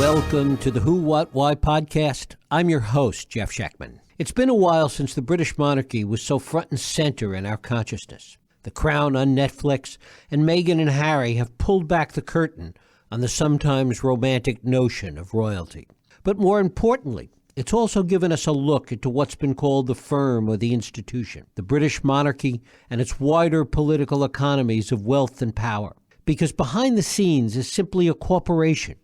Welcome to the Who, What, Why podcast. I'm your host, Jeff Schechtman. It's been a while since the British monarchy was so front and center in our consciousness. The Crown on Netflix and Meghan and Harry have pulled back the curtain on the sometimes romantic notion of royalty. But more importantly, it's also given us a look into what's been called the firm or the institution, the British monarchy and its wider political economies of wealth and power. Because behind the scenes is simply a corporation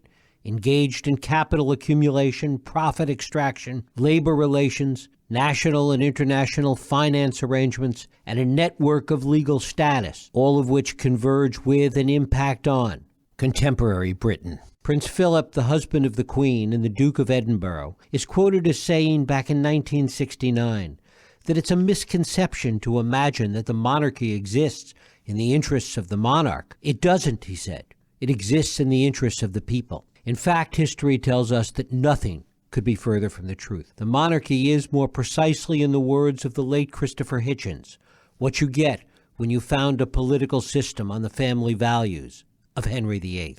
engaged in capital accumulation, profit extraction, labor relations, national and international finance arrangements, and a network of legal status, all of which converge with and impact on contemporary Britain. Prince Philip, the husband of the Queen and the Duke of Edinburgh, is quoted as saying back in 1969 that it's a misconception to imagine that the monarchy exists in the interests of the monarch. It doesn't, he said. It exists in the interests of the people. In fact, history tells us that nothing could be further from the truth. The monarchy is, more precisely in the words of the late Christopher Hitchens, what you get when you found a political system on the family values of Henry VIII.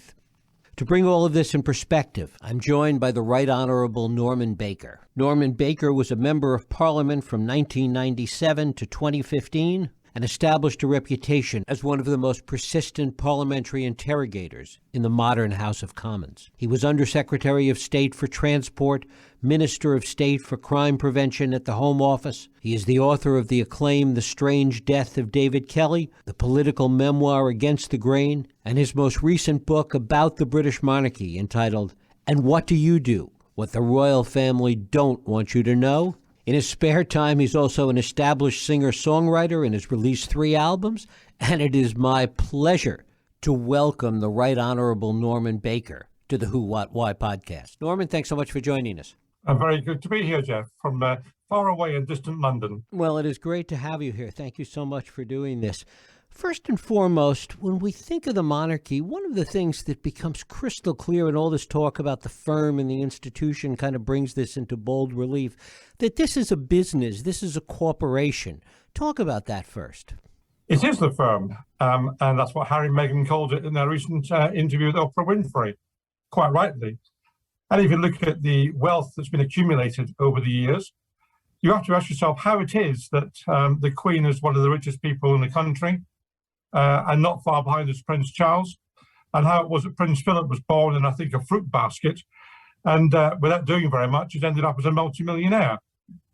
To bring all of this in perspective, I'm joined by the Right Honorable Norman Baker. Norman Baker was a member of Parliament from 1997 to 2015 and established a reputation as one of the most persistent parliamentary interrogators in the modern House of Commons. He was Undersecretary of State for Transport, Minister of State for Crime Prevention at the Home Office. He is the author of the acclaimed The Strange Death of David Kelly, the political memoir Against the Grain, and his most recent book about the British monarchy entitled, And What Do You Do? What the Royal Family Don't Want You to Know? In his spare time, he's also an established singer-songwriter and has released 3 albums. And it is my pleasure to welcome the Right Honorable Norman Baker to the Who, What, Why podcast. Norman, thanks so much for joining us. Very good to be here, Jeff, from far away in distant London. Well, it is great to have you here. Thank you so much for doing this. First and foremost, when we think of the monarchy, one of the things that becomes crystal clear in all this talk about the firm and the institution kind of brings this into bold relief, that this is a business, this is a corporation. Talk about that first. It is the firm, and that's what Harry and Meghan called it in their recent interview with Oprah Winfrey, quite rightly. And if you look at the wealth that's been accumulated over the years, you have to ask yourself how it is that the Queen is one of the richest people in the country, and not far behind is Prince Charles, and how it was that Prince Philip was born in, I think, a fruit basket, and without doing very much, has ended up as a multimillionaire.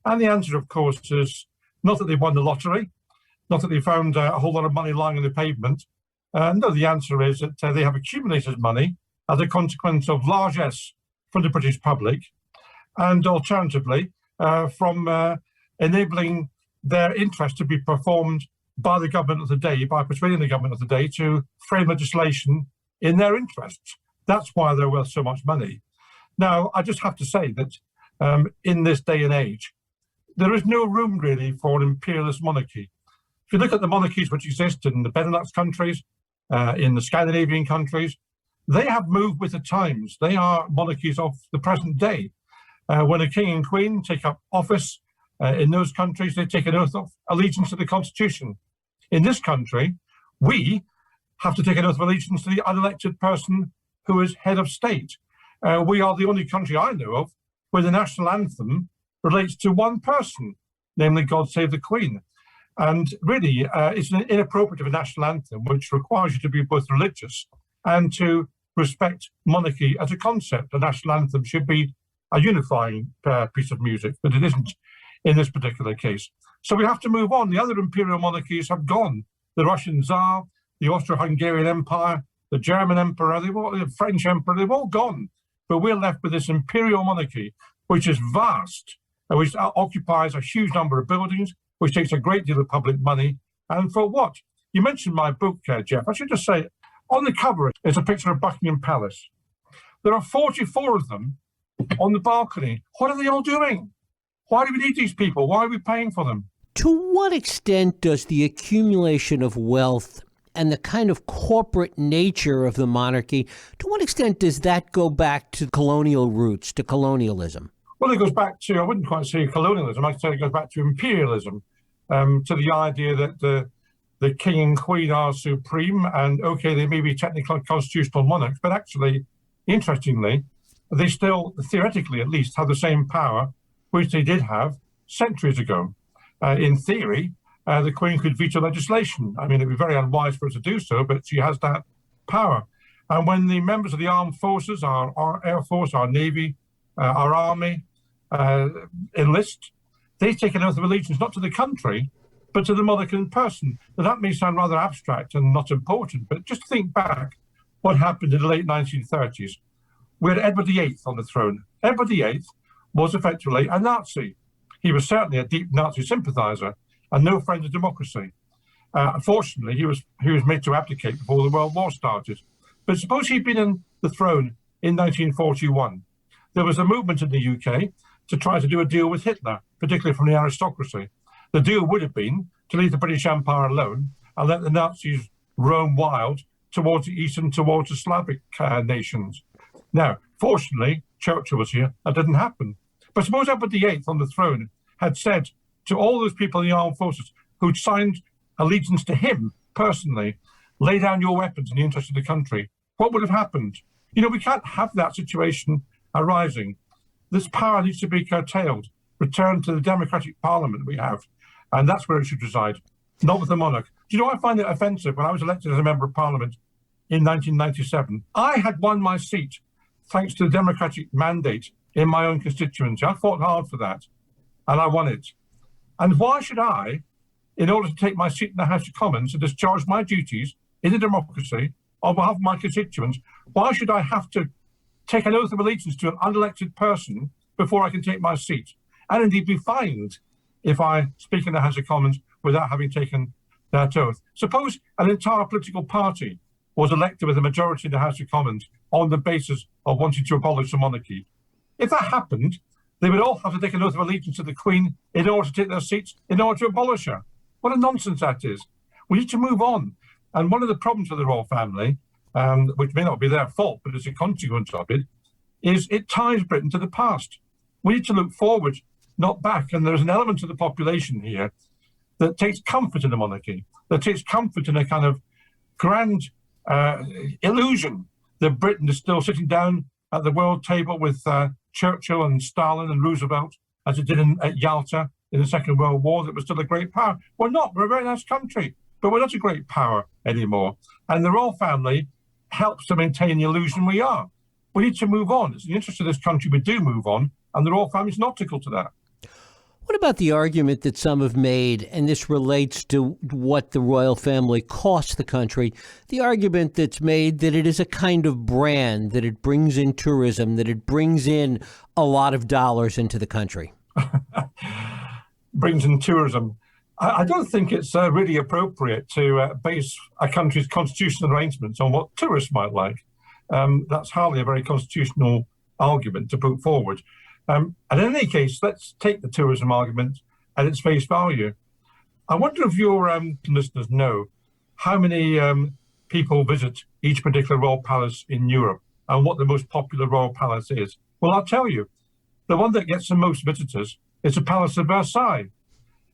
And the answer, of course, is not that they won the lottery, not that they found a whole lot of money lying on the pavement. No, the answer is that they have accumulated money as a consequence of largesse from the British public, and alternatively, from enabling their interest to be performed by the government of the day, by persuading the government of the day to frame legislation in their interests. That's why they're worth so much money. Now, I just have to say that in this day and age, there is no room really for an imperialist monarchy. If you look at the monarchies which exist in the Benelux countries, in the Scandinavian countries, they have moved with the times. They are monarchies of the present day. When a king and queen take up office in those countries, they take an oath of allegiance to the Constitution. In this country, we have to take an oath of allegiance to the unelected person who is head of state. We are the only country I know of where the national anthem relates to one person, namely God Save the Queen. And really, it's inappropriate of a national anthem which requires you to be both religious and to respect monarchy as a concept. A national anthem should be a unifying piece of music, but it isn't in this particular case. So we have to move on. The other imperial monarchies have gone. The Russian Tsar, the Austro-Hungarian Empire, the German Emperor, the French Emperor, they've all gone. But we're left with this imperial monarchy, which is vast, which occupies a huge number of buildings, which takes a great deal of public money. And for what? You mentioned my book, Jeff. I should just say, on the cover is a picture of Buckingham Palace. There are 44 of them on the balcony. What are they all doing? Why do we need these people? Why are we paying for them? To what extent does the accumulation of wealth and the kind of corporate nature of the monarchy, to what extent does that go back to colonial roots, to colonialism? Well, it goes back to, I wouldn't quite say colonialism, I'd say it goes back to imperialism, to the idea that the king and queen are supreme, and okay, they may be technically constitutional monarchs, but actually, interestingly, they still, theoretically at least, have the same power which they did have centuries ago. In theory, the Queen could veto legislation. I mean, it'd be very unwise for her to do so, but she has that power. And when the members of the armed forces, our Air Force, our Navy, our Army, enlist, they take an oath of allegiance not to the country, but to the monarch in person. Now, that may sound rather abstract and not important, but just think back what happened in the late 1930s. We had Edward VIII on the throne. Edward VIII was effectively a Nazi. He was certainly a deep Nazi sympathizer and no friend of democracy. Unfortunately, he was made to abdicate before the World War started. But suppose he'd been in the throne in 1941. There was a movement in the UK to try to do a deal with Hitler, particularly from the aristocracy. The deal would have been to leave the British Empire alone and let the Nazis roam wild towards the east and towards the Slavic nations. Now, fortunately, Churchill was here. That didn't happen. But suppose Edward VIII on the throne had said to all those people in the armed forces who'd signed allegiance to him personally, lay down your weapons in the interest of the country, what would have happened? You know, we can't have that situation arising. This power needs to be curtailed, returned to the democratic parliament we have, and that's where it should reside, not with the monarch. Do you know, I find it offensive. When I was elected as a member of parliament in 1997, I had won my seat thanks to the democratic mandate in my own constituency. I fought hard for that, and I won it. And why should I, in order to take my seat in the House of Commons and discharge my duties in a democracy on behalf of my constituents, why should I have to take an oath of allegiance to an unelected person before I can take my seat, and indeed be fined if I speak in the House of Commons without having taken that oath? Suppose an entire political party was elected with a majority in the House of Commons on the basis of wanting to abolish the monarchy. If that happened, they would all have to take an oath of allegiance to the Queen in order to take their seats, in order to abolish her. What a nonsense that is. We need to move on. And one of the problems with the royal family, which may not be their fault, but as a consequence of it, is it ties Britain to the past. We need to look forward, not back. And there's an element of the population here that takes comfort in the monarchy, that takes comfort in a kind of grand illusion that Britain is still sitting down at the world table with Churchill and Stalin and Roosevelt, as it did at Yalta in the Second World War, that was still a great power. We're not. We're a very nice country, but we're not a great power anymore. And the royal family helps to maintain the illusion we are. We need to move on. It's in the interest of this country we do move on, and the royal family is an obstacle to that. What about the argument that some have made, and this relates to what the royal family costs the country, the argument that's made that it is a kind of brand, that it brings in tourism, that it brings in a lot of dollars into the country? Brings in tourism. I don't think it's really appropriate to base a country's constitutional arrangements on what tourists might like. That's hardly a very constitutional argument to put forward. And in any case, let's take the tourism argument at its face value. I wonder if your listeners know how many people visit each particular royal palace in Europe and what the most popular royal palace is. Well, I'll tell you, the one that gets the most visitors is the Palace of Versailles.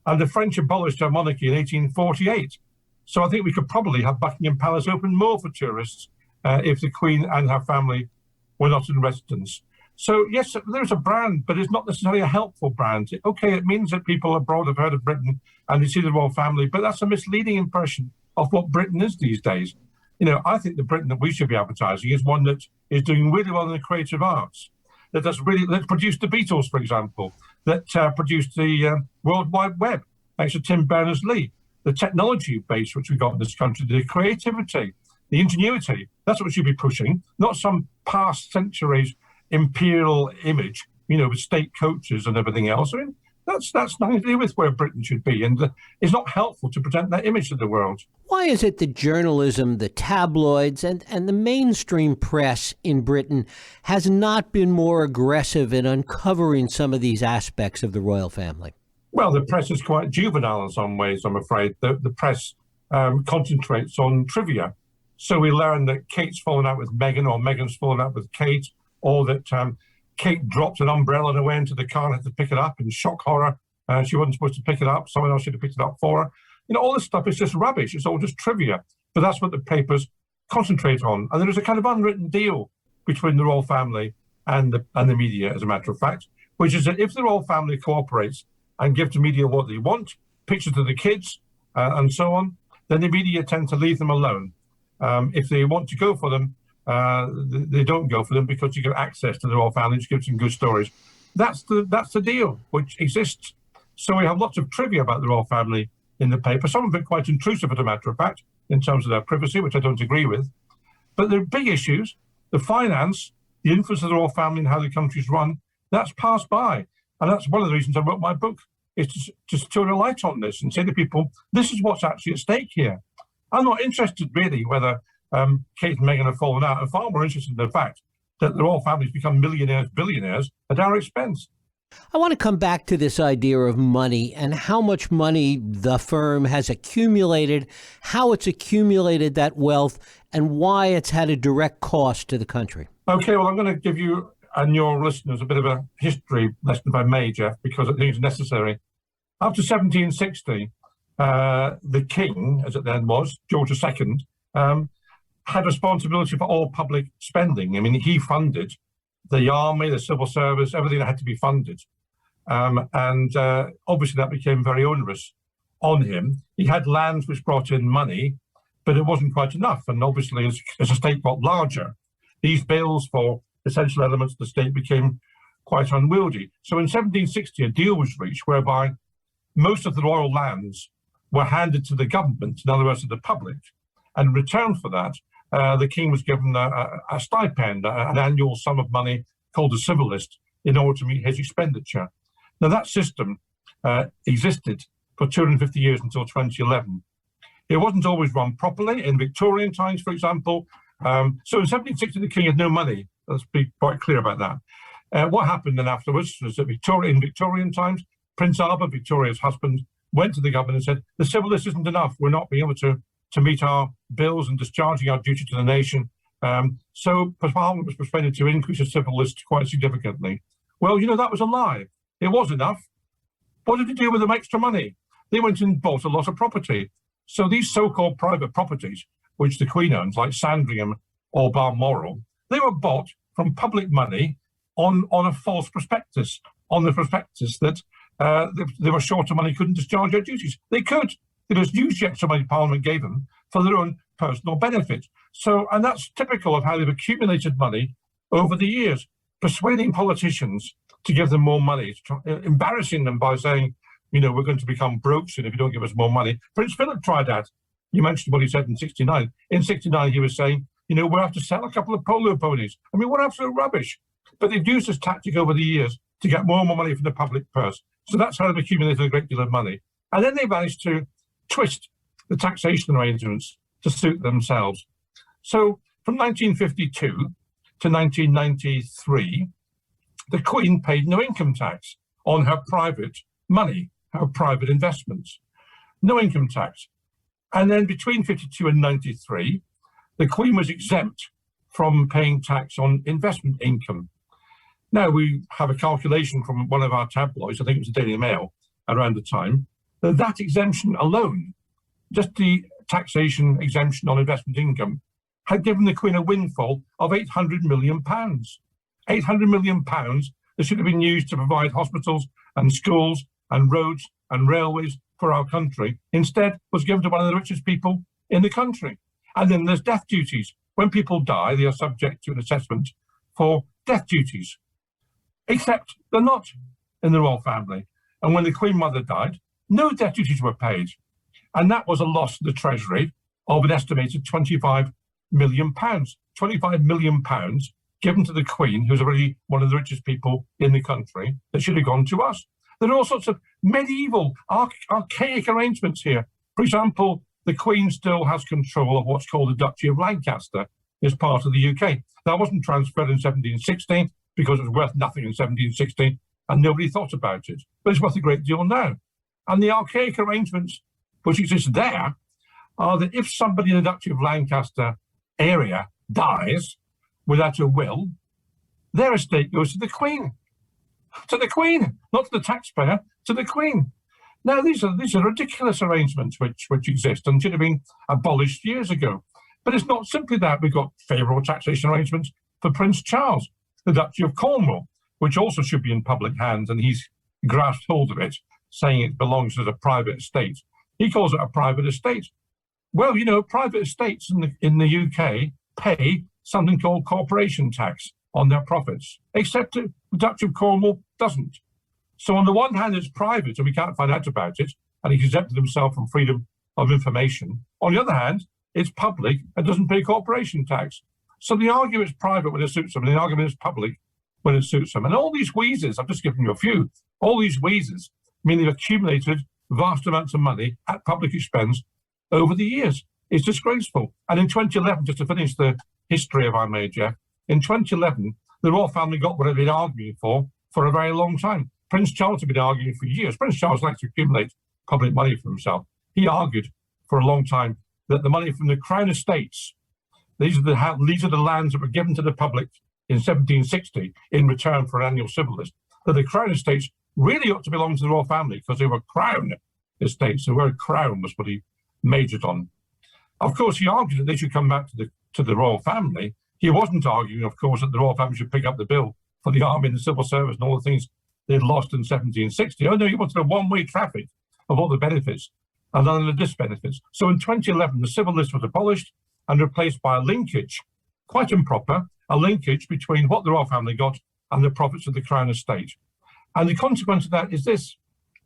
And the French abolished their monarchy in 1848. So I think we could probably have Buckingham Palace open more for tourists if the Queen and her family were not in residence. So yes, there's a brand, but it's not necessarily a helpful brand. Okay, it means that people abroad have heard of Britain and they see the royal family, but that's a misleading impression of what Britain is these days. You know, I think the Britain that we should be advertising is one that is doing really well in the creative arts, that produced the Beatles, for example, that produced the World Wide Web, thanks to Tim Berners-Lee, the technology base which we've got in this country, the creativity, the ingenuity. That's what we should be pushing, not some past centuries imperial image, you know, with state coaches and everything else. I mean, that's nothing to do with where Britain should be, and it's not helpful to present that image to the world. Why is it that journalism, the tabloids, and the mainstream press in Britain has not been more aggressive in uncovering some of these aspects of the royal family? Well, the press is quite juvenile in some ways, I'm afraid. The press concentrates on trivia. So we learn that Kate's fallen out with Meghan, or Meghan's fallen out with Kate, or that Kate dropped an umbrella on her way into the car and had to pick it up in shock horror. She wasn't supposed to pick it up. Someone else should have picked it up for her. You know, all this stuff is just rubbish. It's all just trivia. But that's what the papers concentrate on. And there is a kind of unwritten deal between the royal family and the media, as a matter of fact, which is that if the royal family cooperates and give the media what they want, pictures of the kids and so on, then the media tend to leave them alone. If they want to go for them, they don't go for them because you get access to the royal family, which gives them good stories. That's the deal which exists. So we have lots of trivia about the royal family in the paper, some of it quite intrusive, as a matter of fact, in terms of their privacy, which I don't agree with. But the big issues, the finance, the influence of the royal family and how the country's run, that's passed by. And that's one of the reasons I wrote my book, is to turn a light on this and say to people, this is what's actually at stake here. I'm not interested really whether Kate and Meghan have fallen out. I'm far more interested in the fact that the royal family's become millionaires, billionaires at our expense. I want to come back to this idea of money and how much money the firm has accumulated, how it's accumulated that wealth, and why it's had a direct cost to the country. Okay, well, I'm going to give you and your listeners a bit of a history lesson, if I may, Jeff, because I think it's necessary. After 1760, the king, as it then was, George II, had responsibility for all public spending. I mean, he funded the army, the civil service, everything that had to be funded. And obviously that became very onerous on him. He had lands which brought in money, but it wasn't quite enough. And obviously, as the state got larger, these bills for essential elements of the state became quite unwieldy. So in 1760, a deal was reached whereby most of the royal lands were handed to the government, in other words, to the public. And in return for that, the king was given a stipend, an annual sum of money called a civil list, in order to meet his expenditure. Now, that system existed for 250 years until 2011. It wasn't always run properly. In Victorian times, for example, so in 1760, the king had no money. Let's be quite clear about that. What happened then afterwards was that in Victorian times, Prince Albert, Victoria's husband, went to the government and said, the civil list isn't enough. We're not being able to meet our bills and discharging our duty to the nation. So Parliament was persuaded to increase the civil list quite significantly. Well, that was a lie. It was enough. What did they do with the extra money? They went and bought a lot of property. So these so-called private properties, which the Queen owns, like Sandringham or Balmoral, they were bought from public money on a false prospectus, on the prospectus that they were short of money, couldn't discharge their duties. They could. They just used the extra money Parliament gave them for their own personal benefit. So, and that's typical of how they've accumulated money over the years, persuading politicians to give them more money, embarrassing them by saying, we're going to become broke soon if you don't give us more money. Prince Philip tried that. You mentioned what he said in 69. In 69, he was saying, we'll have to sell a couple of polo ponies. I mean, what absolute rubbish. But they've used this tactic over the years to get more and more money from the public purse. So that's how they've accumulated a great deal of money. And then they managed to twist the taxation arrangements to suit themselves. So from 1952 to 1993, the Queen paid no income tax on her private money, her private investments. No income tax. And then between 52 and 93, the Queen was exempt from paying tax on investment income. Now, we have a calculation from one of our tabloids, I think it was the Daily Mail, around the time, that exemption alone, just the taxation exemption on investment income, had given the Queen a windfall of £800 million. £800 million that should have been used to provide hospitals and schools and roads and railways for our country, instead was given to one of the richest people in the country. And then there's death duties. When people die, they are subject to an assessment for death duties, except they're not in the royal family. And when the Queen Mother died, no death duties were paid. And that was a loss to the Treasury of an estimated £25 million. £25 million given to the Queen, who's already one of the richest people in the country, that should have gone to us. There are all sorts of medieval, archaic arrangements here. For example, the Queen still has control of what's called the Duchy of Lancaster as part of the UK. That wasn't transferred in 1716 because it was worth nothing in 1716 and nobody thought about it. But it's worth a great deal now. And the archaic arrangements which exist there are that if somebody in the Duchy of Lancaster area dies without a will, their estate goes to the Queen. To the Queen, not to the taxpayer, to the Queen. Now, these are ridiculous arrangements which exist and should have been abolished years ago. But it's not simply that. We've got favourable taxation arrangements for Prince Charles. the Duchy of Cornwall, which also should be in public hands, and he's grasped hold of it, saying it belongs as a private estate. He calls it a private estate. Well, private estates in the UK pay something called corporation tax on their profits, except the Duchy of Cornwall doesn't. So on the one hand, it's private and we can't find out about it, and he's exempted himself from freedom of information. On the other hand, it's public and doesn't pay corporation tax. So they argue it's private when it suits them, and the argument is public when it suits them. And all these wheezes, I've just given you a few, all these wheezes mean they've accumulated vast amounts of money at public expense over the years. It's disgraceful. And in 2011, just to finish the history, if I may, Jeff, in 2011, the royal family got what they'd been arguing for a very long time. Prince Charles had been arguing for years. Prince Charles likes to accumulate public money for himself. He argued for a long time that the money from the Crown Estates, these are the lands that were given to the public in 1760 in return for an annual civil list, that the Crown Estates really ought to belong to the royal family because they were Crown Estates. The word Crown was what he majored on. Of course, he argued that they should come back to the royal family. He wasn't arguing, of course, that the royal family should pick up the bill for the army and the civil service and all the things they'd lost in 1760. Oh no, he wanted a one-way traffic of all the benefits and none of the disbenefits. So in 2011, the civil list was abolished and replaced by a linkage, quite improper, a linkage between what the royal family got and the profits of the Crown Estate. And the consequence of that is this.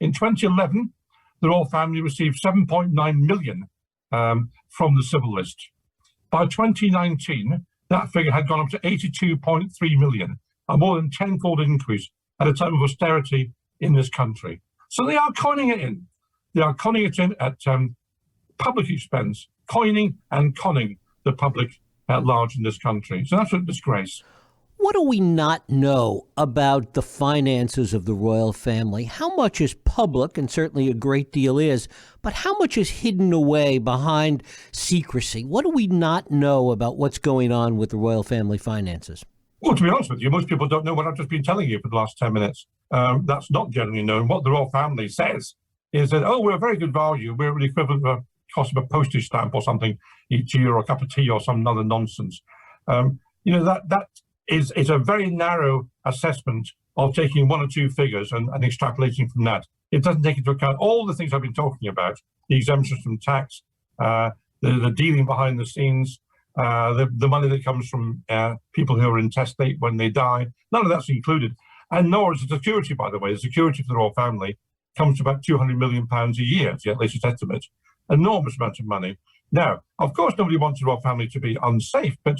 In 2011, the royal family received 7.9 million from the civil list. By 2019, that figure had gone up to 82.3 million, a more than tenfold increase at a time of austerity in this country. So they are conning it in. They are conning it in at public expense, coining and conning the public at large in this country. So that's a disgrace. What do we not know about the finances of the royal family? How much is public, and certainly a great deal is, but how much is hidden away behind secrecy? What do we not know about what's going on with the royal family finances? Well, to be honest with you, most people don't know what I've just been telling you for the last 10 minutes. That's not generally known. What the royal family says is that, we're a very good value. We're the equivalent of a cost of a postage stamp or something each year, or a cup of tea or some other nonsense. That is a very narrow assessment of taking one or two figures and extrapolating from that. It doesn't take into account all the things I've been talking about, the exemptions from tax, the dealing behind the scenes, the money that comes from people who are intestate when they die. None of that's included. And nor is the security, by the way. The security for the royal family comes to about £200 million a year, to the latest estimate. Enormous amount of money. Now, of course, nobody wants the royal family to be unsafe, but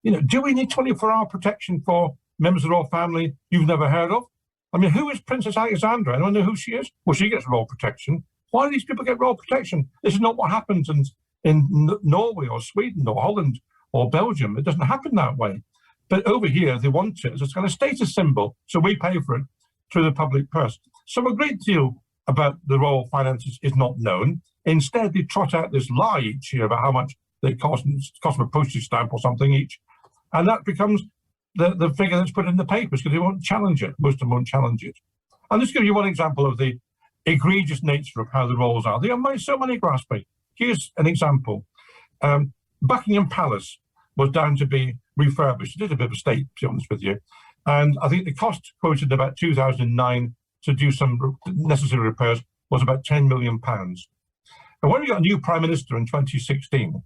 do we need 24-hour protection for members of the royal family you've never heard of? I mean, who is Princess Alexandra? Anyone know who she is? Well, she gets royal protection. Why do these people get royal protection? This is not what happens in Norway or Sweden or Holland or Belgium. It doesn't happen that way. But over here, they want it as a kind of status symbol, so we pay for it through the public purse. So a great deal about the royal finances is not known. Instead, they trot out this lie each year about how much they cost them a postage stamp or something each. And that becomes the figure that's put in the papers because they won't challenge it. Most of them won't challenge it. I'll just give you one example of the egregious nature of how the royals are. They are so money grasping. Here's an example. Buckingham Palace was down to be refurbished. It is a bit of a state, to be honest with you. And I think the cost quoted in about 2009 to do some necessary repairs was about £10 million. And when we got a new Prime Minister in 2016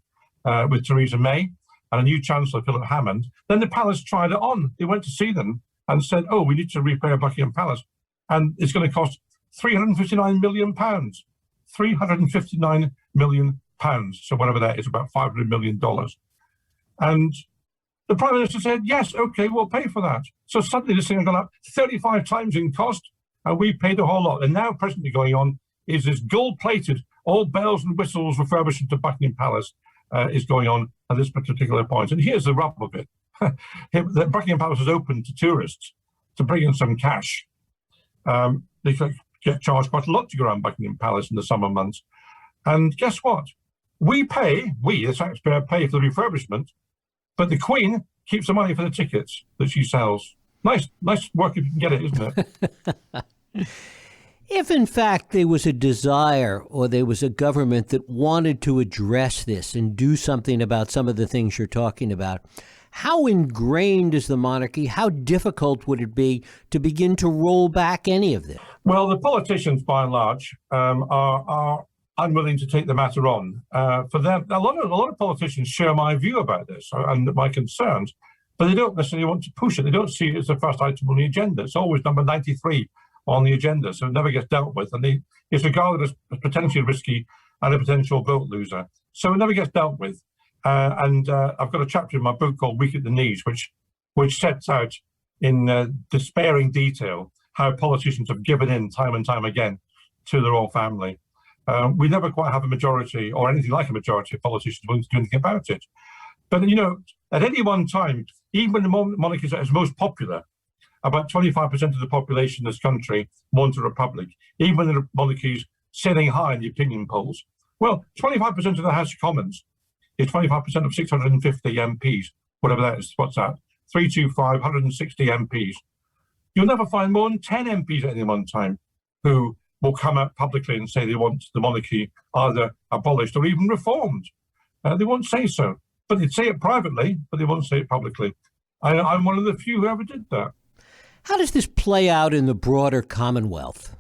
with Theresa May and a new Chancellor, Philip Hammond, then the palace tried it on. They went to see them and said, we need to repair Buckingham Palace. And it's going to cost £359 million. £359 million. So whatever that is, about $500 million. And the Prime Minister said, yes, okay, we'll pay for that. So suddenly this thing has gone up 35 times in cost, and we paid a whole lot. And now presently going on is this gold-plated, all bells and whistles refurbishment of Buckingham Palace is going on at this particular point. And here's the rub of it. The Buckingham Palace is open to tourists to bring in some cash. They get charged quite a lot to go around Buckingham Palace in the summer months. And guess what? We, the taxpayer, pay for the refurbishment, but the Queen keeps the money for the tickets that she sells. Nice work if you can get it, isn't it? If, in fact, there was a desire or there was a government that wanted to address this and do something about some of the things you're talking about, How ingrained is the monarchy? How difficult would it be to begin to roll back any of this? Well, the politicians, by and large, are unwilling to take the matter on. For them, a lot of politicians share my view about this and my concerns, but they don't necessarily want to push it. They don't see it as the first item on the agenda. It's always number 93 on the agenda, so it never gets dealt with, and it's regarded as potentially risky and a potential vote loser. So it never gets dealt with. And I've got a chapter in my book called Weak at the Knees, which sets out in despairing detail how politicians have given in time and time again to the royal family. We never quite have a majority or anything like a majority of politicians willing to do anything about it. But, at any one time, even when the monarchy is at its most popular, about 25% of the population in this country want a republic, even when the monarchy is sailing high in the opinion polls. Well, 25% of the House of Commons is 25% of 650 MPs, whatever that is, what's that? 325, 160 MPs. You'll never find more than 10 MPs at any one time who will come out publicly and say they want the monarchy either abolished or even reformed. They won't say so, but they'd say it privately, but they won't say it publicly. I'm one of the few who ever did that. How does this play out in the broader Commonwealth?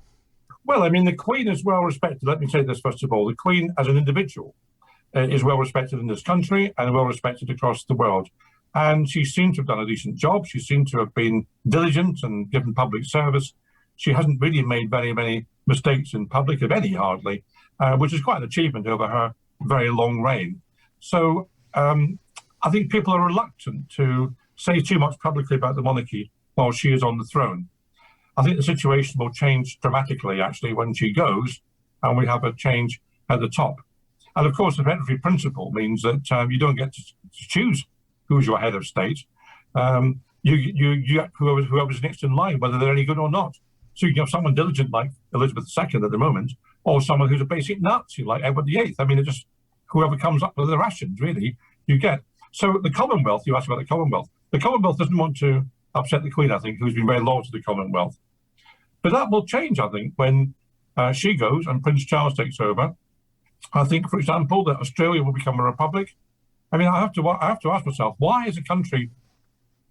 Well, I mean, the Queen is well respected. Let me say this first of all. The Queen as an individual is well respected in this country and well respected across the world. And she seemed to have done a decent job. She seemed to have been diligent and given public service. She hasn't really made very many mistakes in public, if any, hardly, which is quite an achievement over her very long reign. So I think people are reluctant to say too much publicly about the monarchy while she is on the throne. I think the situation will change dramatically, actually, when she goes and we have a change at the top. And of course, the hereditary principle means that you don't get to choose who's your head of state. You get whoever's next in line, whether they're any good or not. So you can have someone diligent like Elizabeth II at the moment, or someone who's a basic Nazi like Edward VIII. I mean, it just whoever comes up with the rations, really, you get. So the Commonwealth, you asked about the Commonwealth. The Commonwealth doesn't want to upset the Queen, I think, who's been very loyal to the Commonwealth. But that will change, I think, when she goes and Prince Charles takes over. I think, for example, that Australia will become a republic. I mean, I have to ask myself, why is a country,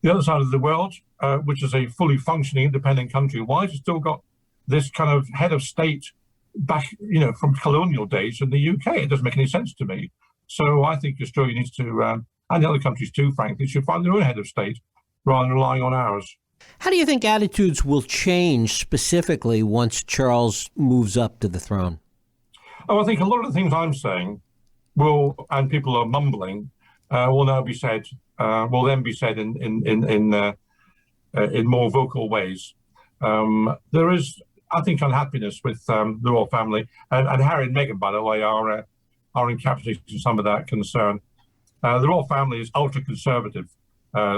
the other side of the world, which is a fully functioning independent country, why has it still got this kind of head of state back, from colonial days in the UK? It doesn't make any sense to me. So I think Australia needs to, and the other countries too, frankly, should find their own head of state rather than relying on ours. How do you think attitudes will change specifically once Charles moves up to the throne? Oh, I think a lot of the things I'm saying and people are mumbling, will now be said, will then be said in more vocal ways. There is, I think, unhappiness with the royal family, and Harry and Meghan, by the way, are encapsulating some of that concern. The royal family is ultra-conservative,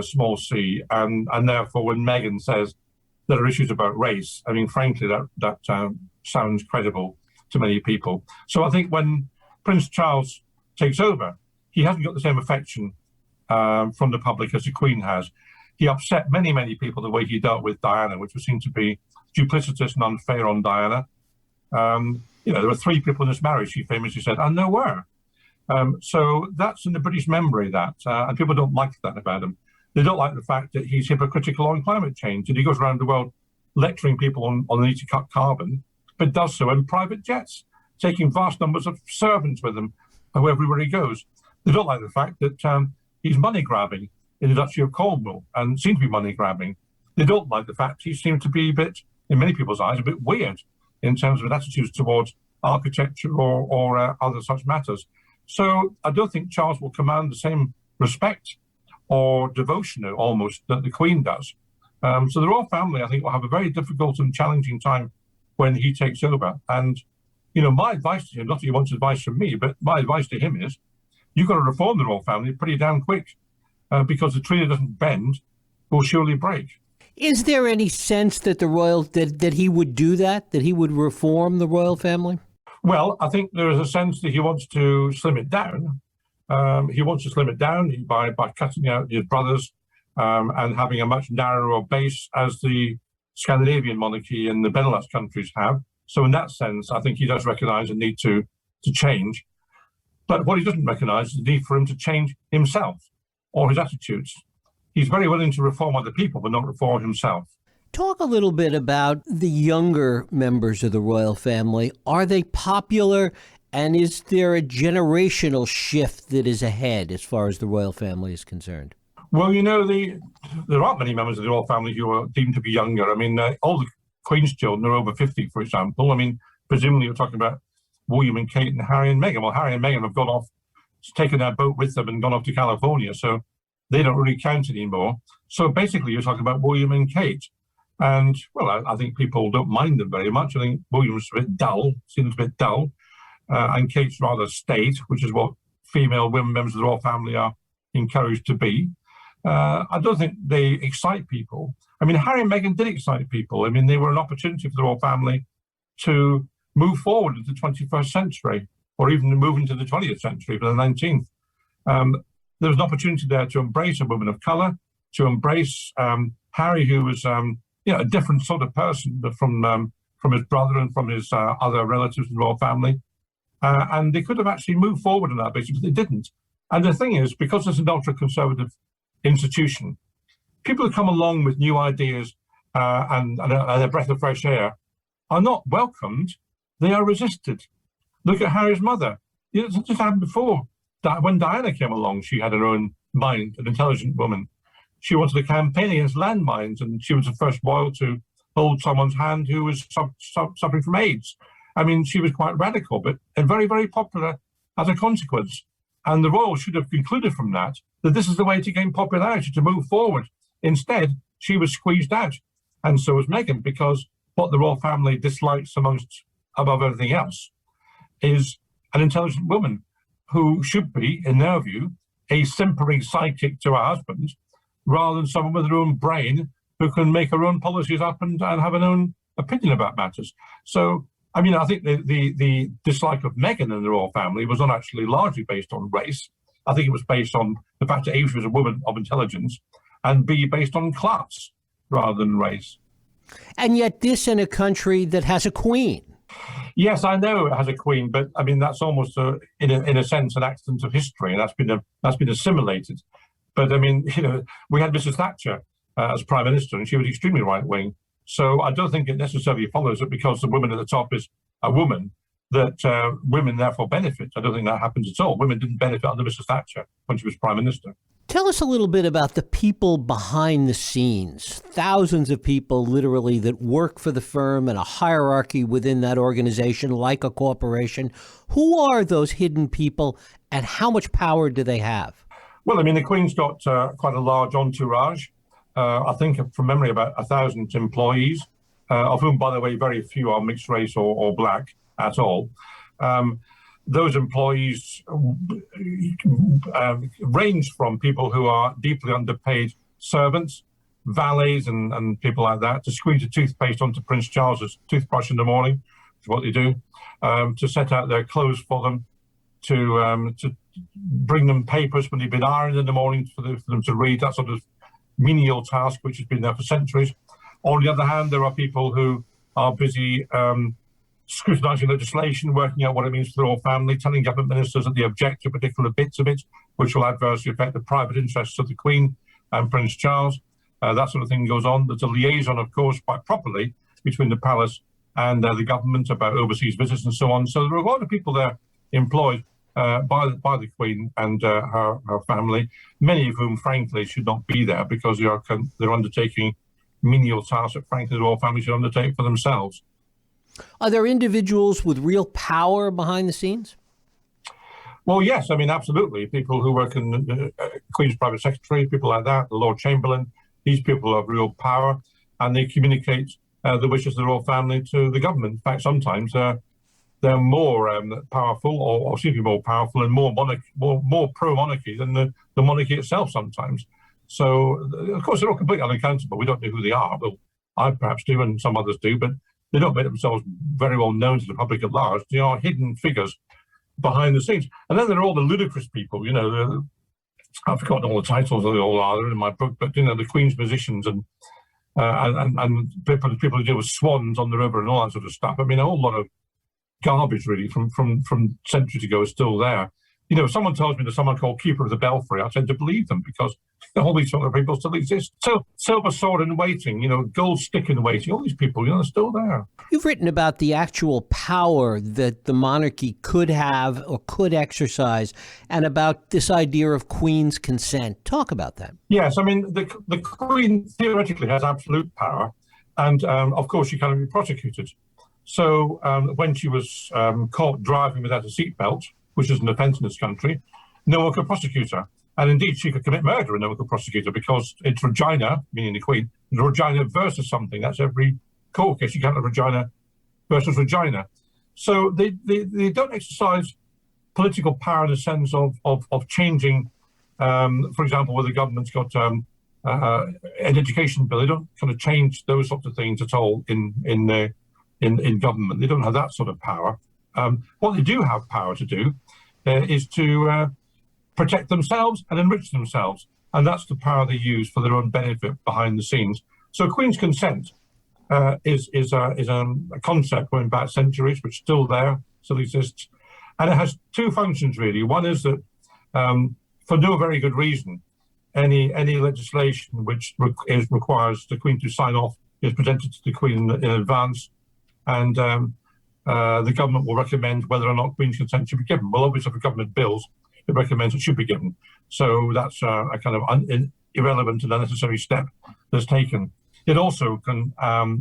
small c, and therefore when Meghan says there are issues about race, I mean, frankly, that sounds credible to many people. So I think when Prince Charles takes over, he hasn't got the same affection from the public as the Queen has. He upset many, many people the way he dealt with Diana, which was seen to be duplicitous and unfair on Diana. There were 3 people in this marriage, she famously said, and there were. So that's in the British memory, and people don't like that about him. They don't like the fact that he's hypocritical on climate change, and he goes around the world lecturing people on the need to cut carbon, but does so in private jets, taking vast numbers of servants with him wherever he goes. They don't like the fact that he's money grabbing in the Duchy of Cornwall and seems to be money grabbing. They don't like the fact he seems to be a bit, in many people's eyes, a bit weird in terms of attitudes towards architecture or other such matters. So I don't think Charles will command the same respect or devotion almost that the Queen does. So the royal family, I think, will have a very difficult and challenging time when he takes over. And, my advice to him, not that he wants advice from me, but my advice to him is, you've got to reform the royal family pretty damn quick, because the tree that doesn't bend will surely break. Is there any sense that that he would do that he would reform the royal family? Well, I think there is a sense that he wants to slim it down. He wants to slim it down by cutting out his brothers and having a much narrower base, as the Scandinavian monarchy and the Benelux countries have. So in that sense, I think he does recognise a need to change. But what he doesn't recognise is the need for him to change himself or his attitudes. he's very willing to reform other people, but not reform himself. Talk a little bit about the younger members of the royal family. Are they popular, and is there a generational shift that is ahead as far as the royal family is concerned? Well, there aren't many members of the royal family who are deemed to be younger. I mean, all the Queen's children are over 50, for example. I mean, presumably you're talking about William and Kate and Harry and Meghan. Well, Harry and Meghan have gone off, taken their boat with them and gone off to California, so they don't really count anymore. So basically you're talking about William and Kate. And, well, I think people don't mind them very much. I think William's a bit dull, seems a bit dull, and Kate's rather staid, which is what female women members of the royal family are encouraged to be. I don't think they excite people. I mean, Harry and Meghan did excite people. I mean, they were an opportunity for the royal family to move forward into the 21st century, or even move into the 20th century for the 19th. There was an opportunity there to embrace a woman of colour, to embrace Harry, who was a different sort of person from his brother and from his other relatives in the royal family. And they could have actually moved forward on that basis, but they didn't. And the thing is, because it's an ultra-conservative institution, people who come along with new ideas and a breath of fresh air are not welcomed, they are resisted. Look at Harry's mother. It just happened before. When Diana came along, she had her own mind, an intelligent woman. She wanted to campaign against landmines, and she was the first royal to hold someone's hand who was suffering from AIDS. I mean, she was quite radical, but very, very popular as a consequence. And the royals should have concluded from that this is the way to gain popularity, to move forward. Instead, she was squeezed out. And so was Meghan, because what the royal family dislikes above everything else is an intelligent woman who should be, in their view, a simpering sidekick to her husband, rather than someone with her own brain who can make her own policies up and have an own opinion about matters. So, I mean, I think the dislike of Meghan in the royal family was not actually largely based on race. I think it was based on the fact that A, she was a woman of intelligence, and B, based on class rather than race. And yet this in a country that has a queen. Yes, I know it has a queen, but I mean, that's almost, in a sense, an accident of history, and that's been assimilated. But I mean, we had Mrs. Thatcher as Prime Minister, and she was extremely right-wing. So I don't think it necessarily follows that because the woman at the top is a woman, that women therefore benefit. I don't think that happens at all. Women didn't benefit under Mrs. Thatcher when she was Prime Minister. Tell us a little bit about the people behind the scenes. Thousands of people, literally, that work for the firm and a hierarchy within that organization, like a corporation. Who are those hidden people, and how much power do they have? Well, I mean, the Queen's got quite a large entourage. I think, from memory, about 1,000 employees, of whom, by the way, very few are mixed race or black at all. Those employees range from people who are deeply underpaid servants, valets and people like that, to squeeze a toothpaste onto Prince Charles's toothbrush in the morning, which is what they do, to set out their clothes for them, to bring them papers when they've been ironed in the morning for them to read, that sort of menial task which has been there for centuries. On the other hand, there are people who are busy scrutinising legislation, working out what it means for the royal family, telling government ministers that they object to particular bits of it, which will adversely affect the private interests of the Queen and Prince Charles. That sort of thing goes on. There's a liaison, of course, quite properly, between the palace and the government about overseas visits and so on. So there are a lot of people there employed by the Queen and her family, many of whom, frankly, should not be there because they're undertaking menial tasks that, frankly, the royal family should undertake for themselves. Are there individuals with real power behind the scenes? Well, yes, I mean, absolutely. People who work in the Queen's private secretary, people like that, the Lord Chamberlain, these people have real power, and they communicate the wishes of the royal family to the government. In fact, sometimes they're more powerful, or seem to be more powerful and more pro-monarchy than the monarchy itself sometimes. So, of course, they're all completely unaccountable. We don't know who they are. Well, I perhaps do, and some others do, but they don't make themselves very well known to the public at large. They are hidden figures behind the scenes. And then there are all the ludicrous people, I've forgotten all the titles of the all are in my book, but, the Queen's musicians and people who deal with swans on the river and all that sort of stuff. I mean, a whole lot of garbage, really, from centuries ago is still there. If someone tells me there's someone called Keeper of the Belfry, I tend to believe them because all these sort of people still exist. So silver sword in waiting, gold stick in waiting, all these people, they're still there. You've written about the actual power that the monarchy could have or could exercise, and about this idea of Queen's consent. Talk about that. Yes, the Queen theoretically has absolute power, and of course she cannot be prosecuted. So when she was caught driving without a seatbelt, which is an offence in this country, no one could prosecute her. And indeed, she could commit murder and no one could prosecute her because it's Regina, meaning the Queen, Regina versus something. That's every court case. You can't have Regina versus Regina. So they don't exercise political power in the sense of changing, for example, where the government's got an education bill. They don't kind of change those sorts of things at all in government. They don't have that sort of power. What they do have power to do is to protect themselves and enrich themselves. And that's the power they use for their own benefit behind the scenes. So Queen's consent is a concept going back centuries, which is still there, still exists. And it has two functions, really. One is that for no very good reason, any legislation which requires the Queen to sign off is presented to the Queen in advance. And the government will recommend whether or not Queen's consent should be given. Well, obviously, for government bills, it recommends it should be given. So that's a kind of irrelevant and unnecessary step that's taken. It also can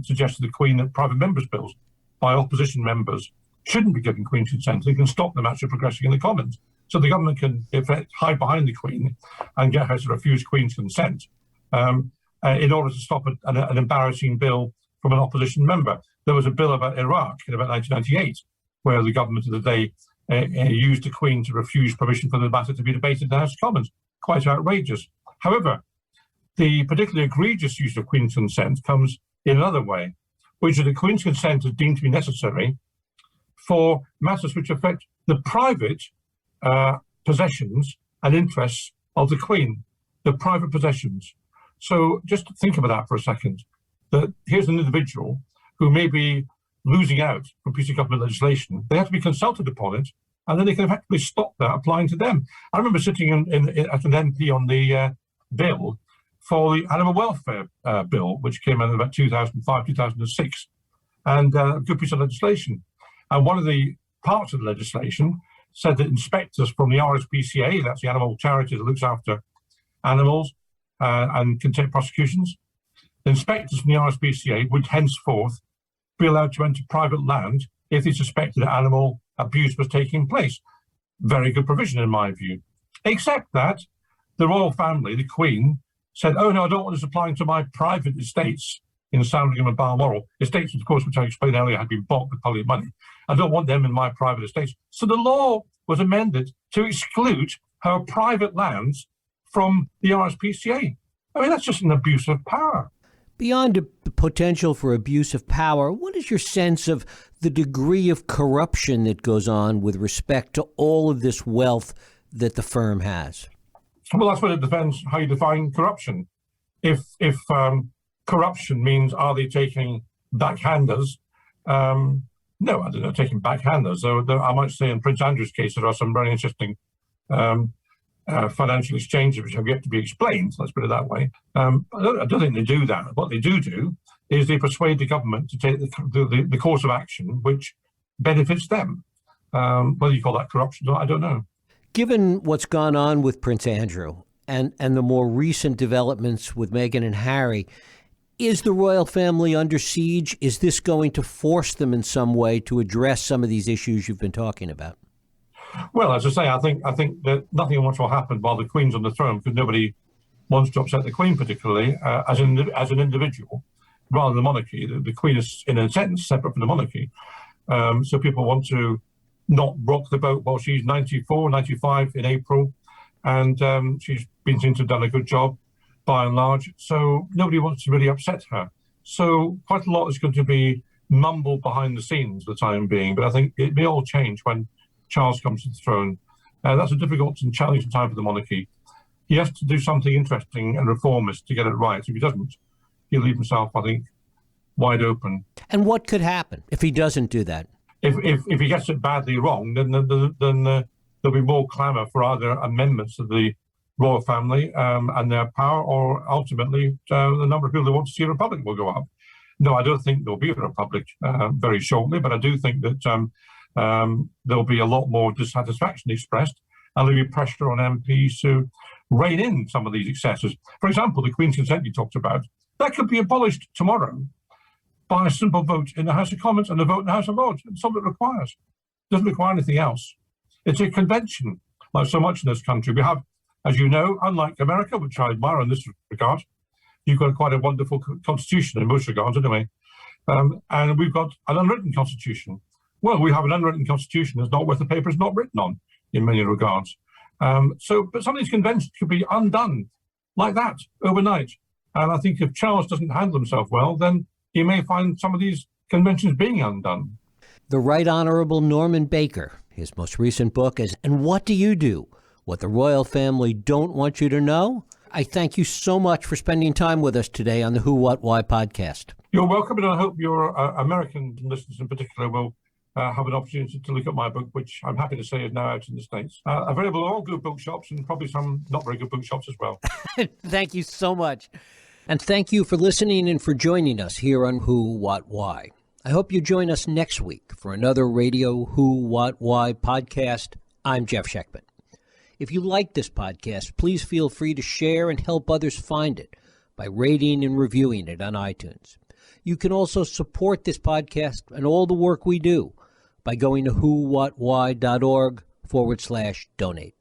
suggest to the Queen that private members' bills by opposition members shouldn't be given Queen's consent. They can stop them actually progressing in the Commons. So the government can, in fact, hide behind the Queen and get her to refuse Queen's consent in order to stop an embarrassing bill from an opposition member. There was a bill about Iraq in about 1998, where the government of the day used the Queen to refuse permission for the matter to be debated in the House of Commons. Quite outrageous. However, the particularly egregious use of Queen's consent comes in another way, which is that Queen's consent is deemed to be necessary for matters which affect the private possessions and interests of the Queen, the private possessions. So just think about that for a second, that here's an individual who may be losing out from a piece of government legislation. They have to be consulted upon it, and then they can effectively stop that applying to them. I remember sitting as an MP on the bill for the animal welfare bill, which came out in about 2005, 2006, and a good piece of legislation. And one of the parts of the legislation said that inspectors from the RSPCA, that's the animal charity that looks after animals and can take prosecutions, inspectors from the RSPCA would henceforth be allowed to enter private land if they suspected that animal abuse was taking place. Very good provision in my view. Except that the royal family, the Queen, said, oh no, I don't want this applying to my private estates in Sandringham and Balmoral. Estates, of course, which I explained earlier, had been bought with public money. I don't want them in my private estates. So the law was amended to exclude her private lands from the RSPCA. I mean, that's just an abuse of power. Beyond the potential for abuse of power, what is your sense of the degree of corruption that goes on with respect to all of this wealth that the firm has? Well, that's what it depends how you define corruption. If corruption means are they taking backhanders? No, I don't know, taking backhanders. So I might say in Prince Andrew's case, there are some very interesting financial exchanges which have yet to be explained, let's put it that way. I don't think they do that. What they do is they persuade the government to take the course of action which benefits them. Whether you call that corruption or not, I don't know. Given what's gone on with Prince Andrew and the more recent developments with Meghan and Harry, is the royal family under siege? Is this going to force them in some way to address some of these issues you've been talking about? Well, as I say, I think that nothing much will happen while the Queen's on the throne, because nobody wants to upset the Queen, particularly as an individual, rather than the monarchy. The Queen is, in a sense, separate from the monarchy. So people want to not rock the boat while she's 94, 95 in April, and she's been seen to have done a good job by and large. So nobody wants to really upset her. So quite a lot is going to be mumbled behind the scenes for the time being, but I think it may all change when Charles comes to the throne. That's a difficult and challenging time for the monarchy. He has to do something interesting and reformist to get it right. If he doesn't, he'll leave himself, I think, wide open. And what could happen if he doesn't do that? If he gets it badly wrong, then there'll be more clamour for either amendments to the royal family and their power, or ultimately the number of people who want to see a republic will go up. No, I don't think there'll be a republic very shortly, but I do think that there'll be a lot more dissatisfaction expressed, and there'll be pressure on MPs to rein in some of these excesses. For example, the Queen's consent you talked about, that could be abolished tomorrow by a simple vote in the House of Commons and a vote in the House of Lords. It's all it requires. It doesn't require anything else. It's a convention, like so much in this country. We have, as you know, unlike America, which I admire in this regard, you've got quite a wonderful constitution in most regards anyway. And we've got an unwritten constitution. Well, we have an unwritten constitution that's not worth the paper it's not written on in many regards. But some of these conventions could be undone like that overnight. And I think if Charles doesn't handle himself well, then he may find some of these conventions being undone. The Right Honourable Norman Baker, his most recent book is And What Do You Do? What the Royal Family Don't Want You to Know? I thank you so much for spending time with us today on the Who, What, Why podcast. You're welcome, and I hope your American listeners in particular will have an opportunity to look at my book, which I'm happy to say is now out in the States. Available at all good bookshops and probably some not very good bookshops as well. Thank you so much. And thank you for listening and for joining us here on Who, What, Why. I hope you join us next week for another Radio Who, What, Why podcast. I'm Jeff Sheckman. If you like this podcast, please feel free to share and help others find it by rating and reviewing it on iTunes. You can also support this podcast and all the work we do by going to whowhatwhy.org/donate.